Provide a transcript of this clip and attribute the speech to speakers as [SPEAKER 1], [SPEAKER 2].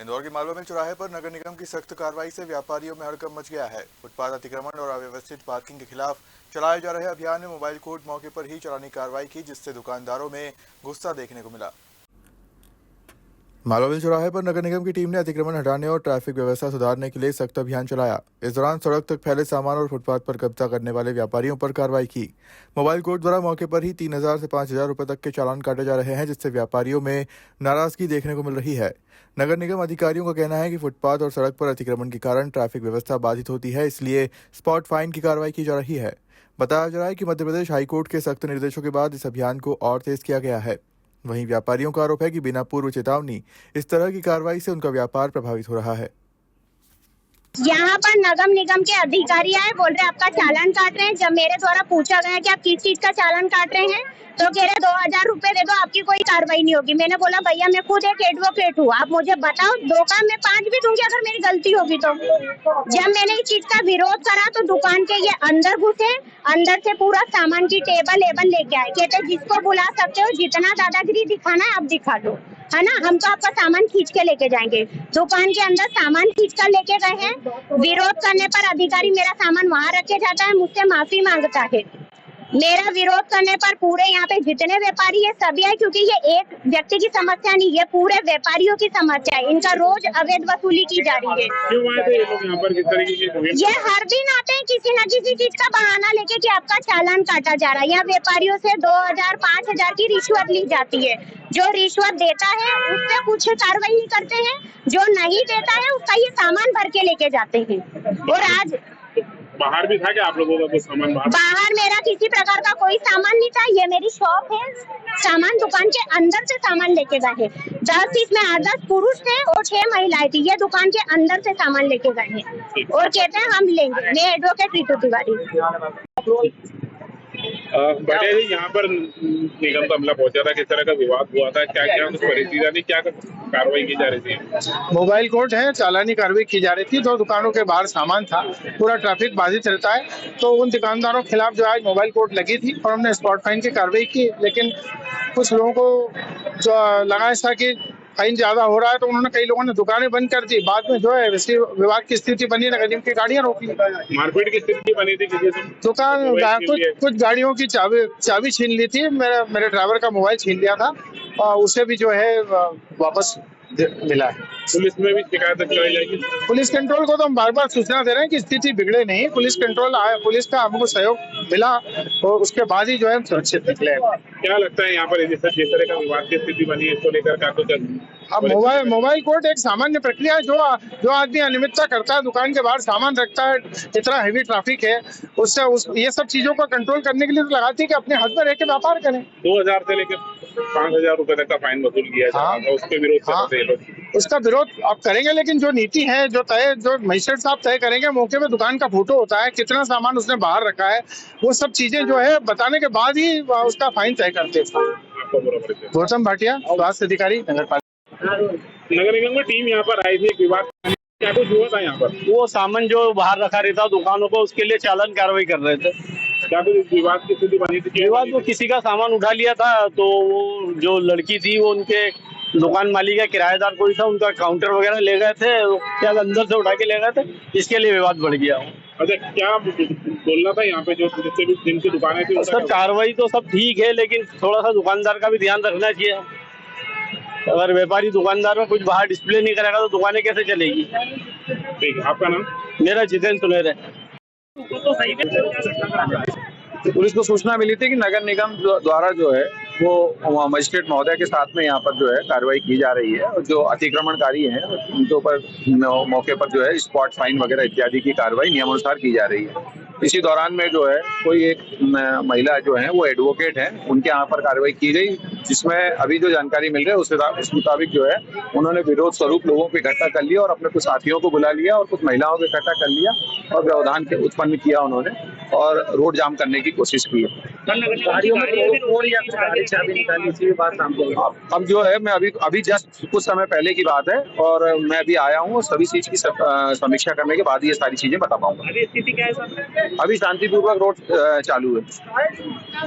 [SPEAKER 1] इंदौर के मालवा मिल चौराहे पर नगर निगम की सख्त कार्रवाई से व्यापारियों में हड़कंप मच गया है। फुटपाथ अतिक्रमण और अव्यवस्थित पार्किंग के खिलाफ चलाए जा रहे अभियान में मोबाइल कोर्ट मौके पर ही चलाने की कार्रवाई की, जिससे दुकानदारों में गुस्सा देखने को मिला। मालवा मिल चौराहे पर नगर निगम की टीम ने अतिक्रमण हटाने और ट्रैफिक व्यवस्था सुधारने के लिए सख्त अभियान चलाया। इस दौरान सड़क तक फैले सामान और फुटपाथ पर कब्जा करने वाले व्यापारियों पर कार्रवाई की। मोबाइल कोर्ट द्वारा मौके पर ही 3000 से 5000 रुपए तक के चालान काटे जा रहे हैं, जिससे व्यापारियों में नाराजगी देखने को मिल रही है। नगर निगम अधिकारियों का कहना है कि फुटपाथ और सड़क पर अतिक्रमण के कारण ट्रैफिक व्यवस्था बाधित होती है, इसलिए स्पॉट फाइन की कार्रवाई की जा रही है। बताया जा रहा है कि मध्य प्रदेश हाईकोर्ट के सख्त निर्देशों के बाद इस अभियान को और तेज किया गया है। वहीं व्यापारियों का आरोप है कि बिना पूर्व चेतावनी इस तरह की कार्रवाई से उनका व्यापार प्रभावित हो रहा है।
[SPEAKER 2] यहाँ पर नगर निगम के अधिकारी आए, बोल रहे आपका चालान काट रहे हैं। जब मेरे द्वारा पूछा गया कि आप किस चीज का चालान काट रहे हैं, तो कह रहे 2000 रुपए दे दो, आपकी कोई कार्रवाई नहीं होगी। मैंने बोला भैया मैं खुद एक एडवोकेट हूँ, आप मुझे बताओ, धोखा मैं 5 भी दूंगी अगर मेरी गलती होगी तो। जब मैंने इस चीज का विरोध करा तो दुकान के ये अंदर घुसे, अंदर से पूरा सामान की टेबल लेके आए। कहते जिसको बुला सकते हो, जितना दादागिरी दिखाना है आप दिखा दो, है ना, हम तो आपका सामान खींच के लेके जाएंगे। दुकान के अंदर सामान खींच कर लेके गए हैं। विरोध करने पर अधिकारी मेरा सामान वहां रख के जाता है, मुझसे माफी मांगता है। मेरा विरोध करने पर पूरे यहाँ पे जितने व्यापारी है सभी है, क्योंकि ये एक व्यक्ति की समस्या नहीं, ये पूरे व्यापारियों की समस्या है। इनका रोज अवैध वसूली की जा रही है।
[SPEAKER 3] क्यों आए थे ये लोग यहाँ पर, किस तरीके की?
[SPEAKER 2] ये हर दिन आते हैं किसी न किसी चीज का बहाना लेके कि आपका चालान काटा जा रहा है। यहाँ व्यापारियों से 2000 5000 की रिश्वत ली जाती है। जो रिश्वत देता है उस पर कुछ कार्रवाई नहीं करते हैं, जो नहीं देता है उसका ये सामान भर के लेके जाते हैं। और आज
[SPEAKER 3] बाहर भी था क्या आप लोगों का कुछ सामान?
[SPEAKER 2] बाहर मेरा किसी प्रकार का कोई सामान नहीं था, ये मेरी शॉप है। सामान दुकान के अंदर से सामान लेके गए हैं। 10 इसमें 10 पुरुष थे और 6 महिलाएं थी। ये दुकान के अंदर से सामान लेके गए हैं और कहते हैं हम लेंगे। मैं एडवोकेट रितु तिवारी।
[SPEAKER 3] बड़े ही यहाँ पर निगम का अमला पहुंचा था, किस तरह का विवाद हुआ था, क्या क्या कुछ परिस्थितियां थी, क्या कार्रवाई की जा रही थी?
[SPEAKER 4] मोबाइल कोर्ट है, चालानी कार्रवाई की जा रही थी। 2 दुकानों के बाहर सामान था, पूरा ट्रैफिक बाधित रहता है, तो उन दुकानदारों के खिलाफ जो आज मोबाइल कोर्ट लगी थी और हमने स्पॉट फाइन की कार्रवाई की। लेकिन कुछ लोगों को जो लगा था कि फाइन ज्यादा हो रहा है, तो उन्होंने कई लोगों ने दुकानें बंद कर दी। बाद में जो है वैसे विवाद की स्थिति बनी, नगर निगम की गाड़ियां रोक ली।
[SPEAKER 3] मारपीट की स्थिति बनी थी किसी से?
[SPEAKER 4] दुकान कुछ गाड़ियों की चाबी छीन ली थी। मेरे ड्राइवर का मोबाइल छीन लिया था और उसे भी जो है वापस मिला है।
[SPEAKER 3] पुलिस में भी शिकायत कराई जाएगी?
[SPEAKER 4] पुलिस कंट्रोल को तो हम बार बार सूचना दे रहे हैं कि स्थिति बिगड़े नहीं। पुलिस कंट्रोल आया, पुलिस का हमको सहयोग मिला और उसके बाद ही जो है सुरक्षित निकले।
[SPEAKER 3] क्या लगता है यहाँ पर जिस तरह का विवाद की स्थिति बनी है, इसको लेकर का कुछ?
[SPEAKER 4] अब मोबाइल कोर्ट एक सामान्य प्रक्रिया है। जो आदमी अनियमितता करता है, दुकान के बाहर सामान रखता है, इतना हैवी ट्रैफिक है, उससे ये सब चीजों को कंट्रोल करने के लिए तो लगाती है कि अपने हद में रह के व्यापार करें।
[SPEAKER 3] 2000 से लेकर 5000 रुपए तक का फाइन वसूल किया जा रहा है, उसके विरोध करते हैं लोग।
[SPEAKER 4] उसका विरोध आप करेंगे, लेकिन जो नीति है, जो मजिस्ट्रेट साहब तय करेंगे, मौके पे दुकान का फोटो होता है, कितना सामान उसने बाहर रखा है, वो सब चीजें जो है बताने के बाद ही उसका फाइन तय करते हैं। गौतम भाटिया, स्वास्थ्य अधिकारी,
[SPEAKER 3] नगर निगम की टीम यहाँ पर आई थी, एक विवाद क्या कुछ हुआ था यहाँ पर?
[SPEAKER 5] वो सामान जो बाहर रखा रहता दुकानों को, उसके लिए चालान कार्रवाई कर रहे थे।
[SPEAKER 3] क्या कुछ विवाद की स्थिति बनी थी?
[SPEAKER 5] विवाद वो किसी का सामान उठा लिया था, तो वो जो लड़की थी वो उनके दुकान मालिक या किराएदार कोई था, उनका काउंटर वगैरह ले गए थे, क्या अंदर से उठा के ले गए थे, इसके लिए विवाद बढ़ गया।
[SPEAKER 3] अच्छा, क्या बोलना था यहाँ पे जो जिनकी दुकानें थी?
[SPEAKER 5] सर कार्रवाई तो सब ठीक है, लेकिन थोड़ा सा दुकानदार का भी ध्यान रखना चाहिए। अगर व्यापारी दुकानदार में कुछ बाहर डिस्प्ले नहीं करेगा तो दुकानें कैसे चलेगी?
[SPEAKER 3] ठीक है, आपका नाम?
[SPEAKER 5] मेरा जितेंद्र सुनेर है।
[SPEAKER 6] पुलिस को सूचना मिली थी कि नगर निगम द्वारा जो है वो मजिस्ट्रेट महोदय के साथ में यहाँ पर जो है कार्रवाई की जा रही है, और जो अतिक्रमणकारी हैं उनके ऊपर मौके पर जो है स्पॉट फाइन वगैरह इत्यादि की कार्रवाई नियमानुसार की जा रही है। इसी दौरान में जो है कोई एक महिला जो है वो एडवोकेट है, उनके यहाँ पर कार्रवाई की गई, जिसमें अभी जो जानकारी मिल रही है उस मुताबिक जो है उन्होंने विरोध स्वरूप लोगों को इकट्ठा कर लिया और अपने कुछ साथियों को बुला लिया और कुछ महिलाओं को इकट्ठा कर लिया और व्यवधान उत्पन्न किया उन्होंने और रोड जाम करने की कोशिश की। अब जो है मैं अभी जस्ट कुछ समय पहले की बात है और मैं अभी आया हूँ, सभी चीज की समीक्षा करने के बाद ये सारी चीजें बता पाऊंगा।
[SPEAKER 5] अभी स्थिति क्या है सर?
[SPEAKER 6] अभी शांतिपूर्वक रोड चालू है।